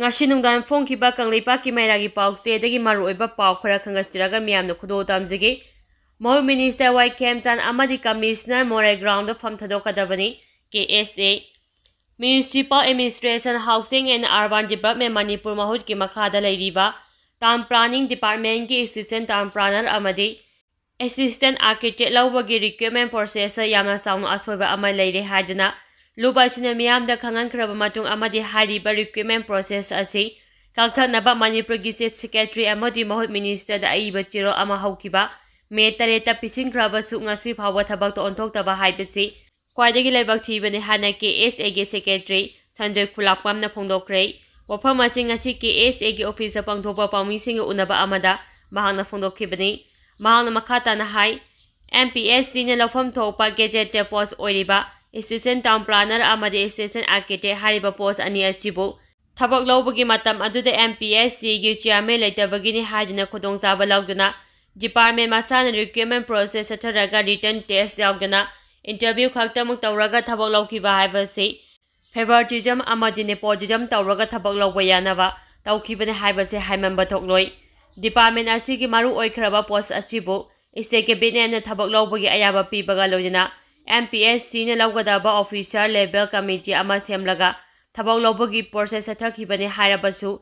Ngasi nungdan phongkiba Kangleipa ki mairagi paukse dagi maruoiba pau khara khangasiraga miyamna khudo tamjigi Mahu Minister Y Kemchan amadi Commissioner More Ground of Pangthok KSA Municipal Administration Housing and Urban Development Manipur Mahut ki makhada lairiba Town Planning Department ki Assistant Town Planner amadi Assistant Architect laubagi recruitment process yamna saunu asoiba ama leire haduna luba china miyamda khangan khraba matung amadi hariba recruitment process asi kalthanaba Manipur ki Chief Secretary amadi Mahut Minister da aiba chiro ama haukiba May tareta pising kraba su ngasi phawa thabak to onthok taba haibasi Kwadagi laibak thibani hana KSA ge Secretary Sanjay Khulakpam na phongdokre wafam asi ngasi KSA ge office pangthopa pamising unaba amada mahangna phongdokhibani mahangna makhata na hai MPSC na lafam thopa gadget post oiriba Assistant Town Planner amadi Assistant Architect hariba post ani asibu thabak lawbagi matam aduda MPSC ge chairman leitabagini hadina khudong saba lawduna Department Masana recruitment process ataraga written test yaugana interview khaktamuk tawraga thabak lawkiba haibase favoritism amadi nepotism tawraga thabak lawba yanaba tawkhibane haibase haimamba thokloi Department asigi maru oikraba post asibu iseke binena thabak lawbagi ayaba pibaga loina MPSC ne lawgadaba officer level committee ama semlaga thabak lawbagi process athakibane hairabasu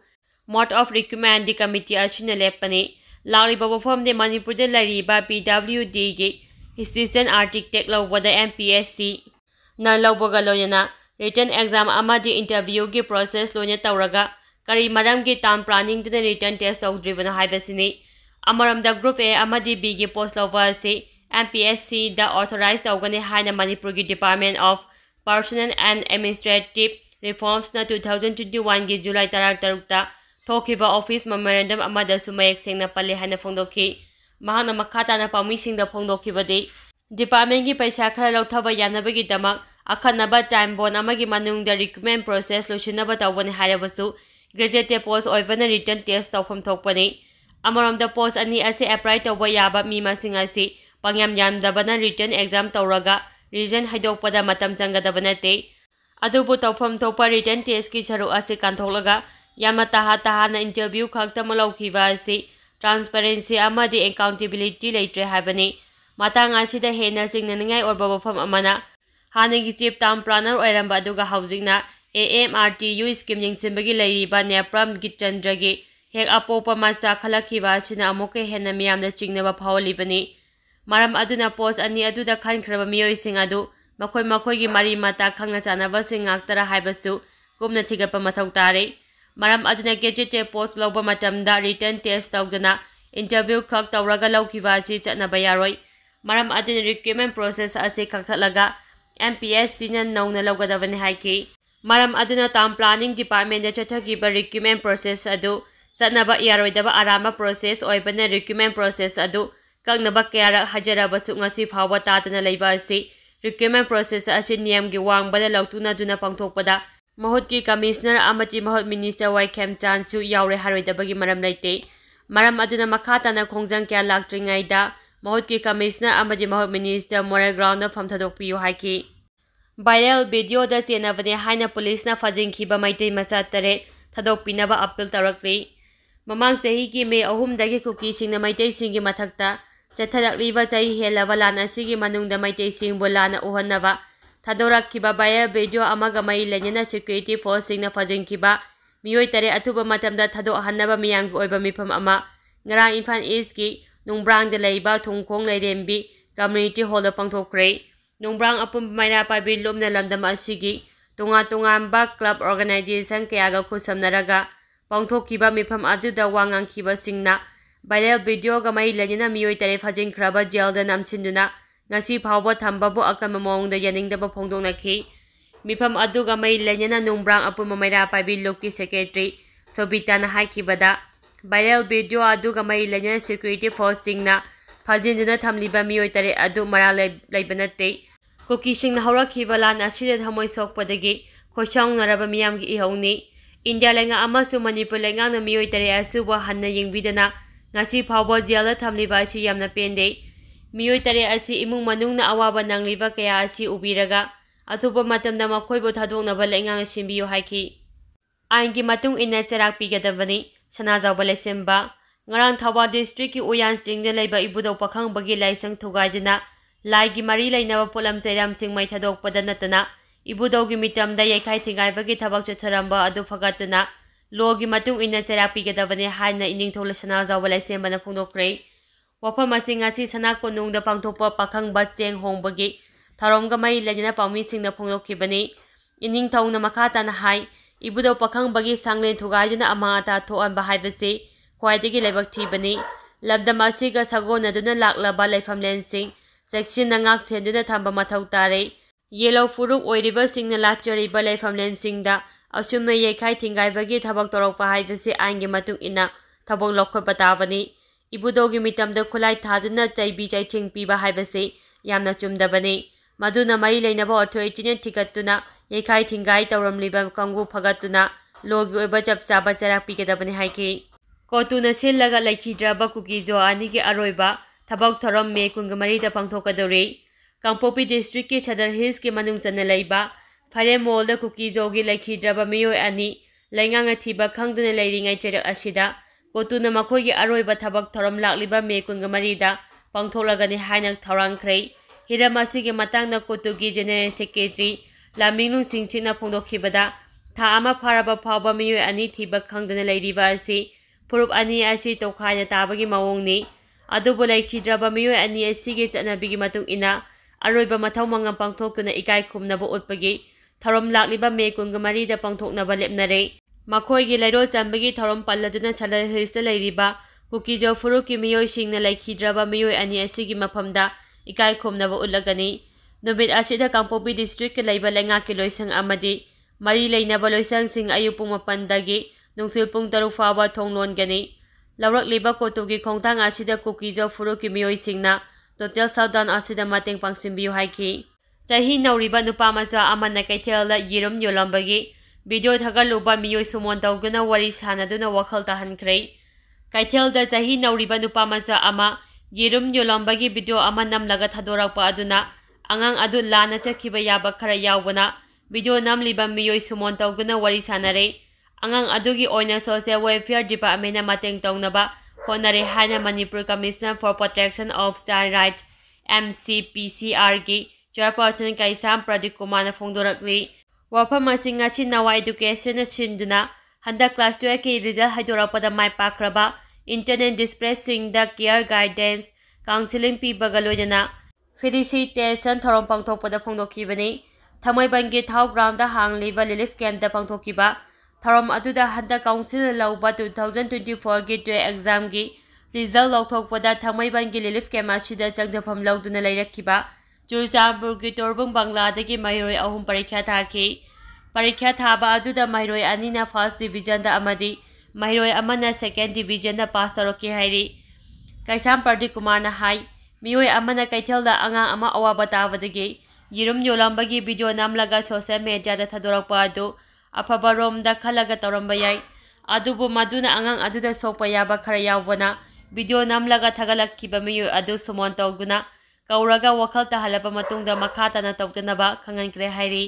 mode of recruitment di committee asina lepani Lauriba wafam de Manipur de lariba PWD ge Assistant Architect lawbada MPSC na lawbaga loyana written exam amadi interview ge process lonya tawraga kari maram ge town planning de written test of driven haibasini amaram da group A amadi B ge post lawba se MPSC da authorized awgane haina Manipur ge Department of Personnel and Administrative Reforms na 2021 ge July 13 Thokiba office memorandum amada sumayak sengna pale hana phongdokhi mahana makhata na pamising da phongdokhibadi department gi paisa khara lawthaba yanabagi damak akhanaba time bon amagi manung da recruitment process lochinaba tawbani harabasu graduate post oivana written test tawkham thokpani amaram da post ani ase apply tawba yaba mi masing asi pangyam yamdabana written exam tawraga region haidokpada matam changadabana te adubu tawpham thokpa written test ki charu ase kanthoklaga Yama taha na interview khakta malawkhiba asi transparency amadi accountability leitre habani matang asida hena singnaningai orba bafam amana hanagi chief town planner oiramba aduga housingna AMRTU scheme yingsimbagi leiriba nepram gitchandragi hek apopa macha khalakhiba asina amoke hena miyamna chingnaba phawlibani maram aduna post ani aduda khankraba miyoi sing adu makhoi gi mari mata khangna chanaba singaktara haibasu kumna thigapa mathau tare Maram aduna gadget post lawba matamda written test tawdana interview khak tawraga lawkhiba chi chatnaba yaroi maram aduna recruitment process ase khakthalaga MPSC na nauna lawgadabani haiki maram aduna town planning department da chathagiba recruitment process adu chatnaba yaroidaba arama process oibana recruitment process adu kagnaba kayara hajarabasu ngasi phawba tatana leiba ase recruitment process ase niyam gi wangbada lawtuna duna pangthokpada Mahut ki Commissioner amati Mahut Minister Y Kemchan su yaure haroidabagi maram laite maram aduna makhata na khongjang kya laktringaida Mahut ki Commissioner amati Mahut Minister More Ground of Pangthok haiki viral video da chenavane haina police na fajingkhiba maitei macha tare thadokpinaba appeal tarakri mamang sehi ki me ahum dagi kuki singna maitei singi mathakta chatharakliba chai helaba lana sigi manungda maitei sing bolana uhannaba Thadorak kiba baya video amaga mai lenyana security force singna fajing kiba miyoi tare atuba matamda thado hanaba miyang oiba mifam ama ngarang Imphal East ki nungbrang de leiba thungkhong leirembi community hall pangthokre nungbrang apum maina pabi lomna lamdam asigi tunga ba club organization kyaga khusamnaraga pangthokkiba mifam aduda wangang kiba singna viral video ga mai lenyana miyoi tare fajing khraba jail da namsinduna ngasi phawba thambabu akama mongda yaningdaba phongdoknakhi mifam aduga mai lenyana nungbrang apuma maira paibi loki secretary sobita na haikibada viral video aduga mai lenyana security force singna phajinduna thamliba miyoi tare adu mara leibanate kuki singna haurakhiba lan asida thamoi sokpadagi khochang naraba miyam gi ihawni India lenga amasu Manipur lenga na miyoi tare asuba hanna yingbidana ngasi phawba jail thamliba asi yamna pende Miyoi tare asi imung manung na awaba nangliba kaya asi ubiraga atuba matamda makhoibo thadoknaba lengang simbiyo haiki आइनगी मतुंग इन्ना चेराक पीगदबनी सनाजावबा लैसेंबा ngarang Thawa district ki Uyan Singh de leiba ibudau pakhang bagi laisang thugaiduna laigi mari lainaba polam jairam sing mai thadok padanatana ibudau gi mitam da yaikai thingai bagi thabak chatharamba adu phagatuna logi matung inna cherapi gadavani haina ining thola sana zawba laisem bana phongdokre wafam asing asi sana konung da pangthokpa pakhang ba cheng hong bagi tharom ga mai lajina pawmi sing na phongdokhibani ining thongna makha tan hai ibudau pakhang bagi sangle thugaiduna ama ata thoan ba haibase ख्वाइदगी लेबक थीबनी लबदम असिगा सगोनदुना लाक्लबा लेफमलेंसिंग section नंगाक सेंदुना थंबा मथौ तारे yellow फुरुक ओइरिबा सिंगना लाचरिबा लेफमलेंसिंगदा असुमना येखाइ थिंगाइबगी थबक तोरकपा हाइबसे आइनगे मतुंग इना थबक लखोपा ताबनी इबुदोगी मितमदा खुलाइ थादुना चैबी चैथिंग पीबा हाइबसे यामना चुमदबनी मदुना मरी लेनबा अथॉरिटीने टिकटुना येखाइ थिंगाइ तौरमलिबा कंगु फगतुना लोगी ओइबा चपचाबा चराक पीगदबनी हाइकी CoTu na sillaga leikhidraba kuki jo ani ki aroiba thabak thouram me kungamari da pangthok kadaori Kangpopi district ki Chadal Hills ki manung chana leiba phare mall da kuki jo gi leikhidraba miyoi ani laingang thiba khangdana leiringai cherak asida CoTu na makhoi gi aroiba thabak thouram lakliba me kungamari da pangtholagani haina thorang khrei hiramasi gi matang na CoTu gi general secretary lamingnu singchina phongdokhibada tha ama pharaba phawba miyoi ani thiba khangdana leiriba asi Purup ani asi tokhaina tabagi mawongni adubo leikhidraba miyoi ani asigi chanabigi matung ina aroiba mathau mangam pangthokuna ikai khumnaba utpagi thorom lakliba me kungamari da pangthoknaba lepnare makhoi gi lairo chambagi thorom palladuna Chadal Hills da leiriba kukijo furuk ki miyoi singna leikhidraba miyoi ani asigi maphamda ikai khumnaba utlagani numit asida Kangpopi district ke leiba lenga ki loisang amadi mari leinaba loisang sing ayupung mapandagi nungthil pung taruk fawa thonglon gani lawrak liba CoTu gi khongtang asida kukijo furu ki miyoi singna total shutdown asida mateng pangsimbiu haiki chahi nauriba nupa macha amana kaithela yirum yolambagi video thagaluba miyoi sumon tawguna wari sanaduna wakhal tahankrei kaithelda chahi nauriba nupa macha ama yirum yolambagi video ama namlaga thadorakpa aduna angang adu lana chakhiba yaba khara yawbana video namliba miyoi sumon tawguna wari sanare angang adugi oina social welfare department na mateng tongnaba honare haina Manipur Commissioner for Protection of Child Rights MCPCR gi chairperson Kaisam Pradeep Kumar na phongdorakli wafam asing ngasi nawa education na sinduna handa class 12 ki result haidorakpada mai pakraba internet distressing the care guidance counseling pi bagaloidana felicitation thorom pangthokpada phongdokhibani thamaibangi thau ground da hangliba relief camp da pangthokiba Tharam aduda handa council lauba 2024 gi TOE exam gi result lauthokpada thamaiban gi relief camp asida changjafam lauduna leirakhiba Churchandpur gi Torbung Bangla dagi mairoi ahum parikha thaki parikha thaba aduda mairoi anina first division da amadi mairoi amana second division da pass toroki hairi Kaisam Pradeep Kumar na hai miyoi amana kaithelda anga ama awaba tabadagi yirum yolambagi video namlaga social media da thadorakpa adu afabarom da khalaga toramba yai adubu maduna angang aduda sokpa yaba khara yawbana video namlaga thagalakkiba miyu adu sumon tawguna kauraga wakhal tahalaba matungda makha tana tawtanaba khangankre hairi